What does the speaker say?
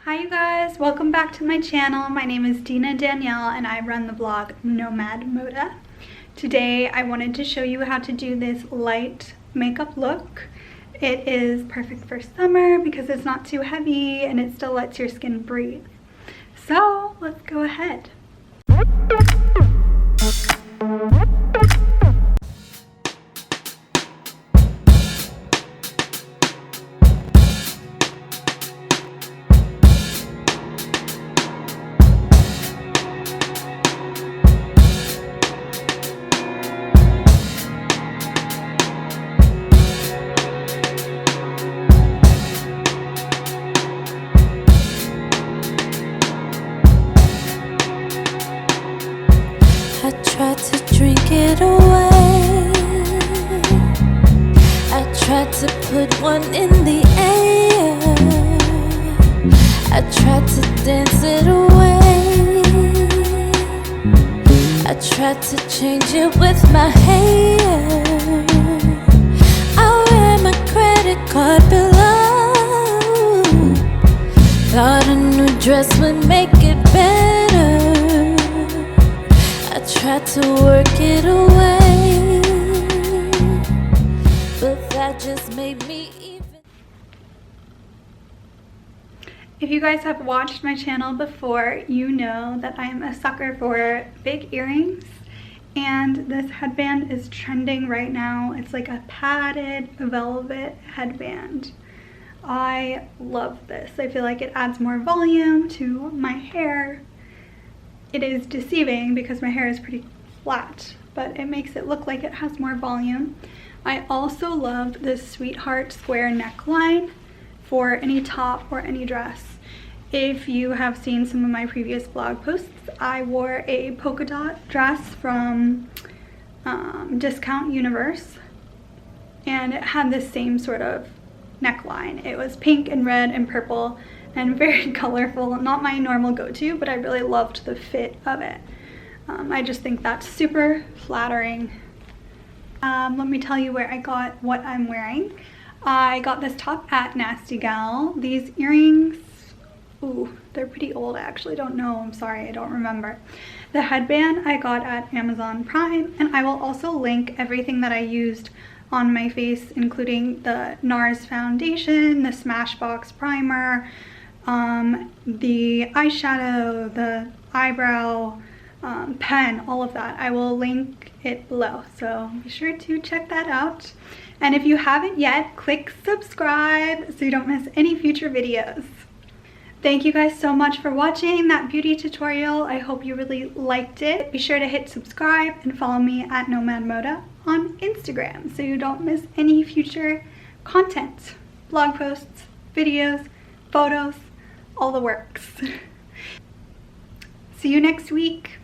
Hi you guys, welcome back to my channel. My name is Dina Danielle and I run the blog Nomad Moda. Today I wanted to show you how to do this light makeup look. It is perfect for summer because it's not too heavy and it still lets your skin breathe. So let's go ahead. I tried to drink it away. I tried to put one in the air. I tried to dance it away. I tried to change it with my hair. I wear my credit card below. Thought a new dress would make it better. Tried to work it away, but that just made me even. If you guys have watched my channel before, you know that I am a sucker for big earrings, and this headband is trending right now. It's like a padded velvet headband. I love this. I feel like it adds more volume to my hair. It is deceiving because my hair is pretty flat, but it makes it look like it has more volume. I also love this Sweetheart square neckline for any top or any dress. If you have seen some of my previous blog posts, I wore a polka dot dress from Discount Universe, and it had the same sort of neckline. It was pink and red and purple and very colorful. Not my normal go-to, but I really loved the fit of it. I just think that's super flattering. Let me tell you where I got what I'm wearing. I got this top at Nasty Gal. These earrings, ooh, they're pretty old. I actually don't know. I'm sorry, I don't remember. The headband I got at Amazon Prime, and I will also link everything that I used on my face, including the NARS foundation, the Smashbox primer, the eyeshadow, the eyebrow pen, all of that. I will link it below, so be sure to check that out. And if you haven't yet, click subscribe so you don't miss any future videos. Thank you guys so much for watching that beauty tutorial. I hope you really liked it. Be sure to hit subscribe and follow me at Nomad Moda on Instagram so you don't miss any future content, blog posts, videos, photos, all the works. See you next week.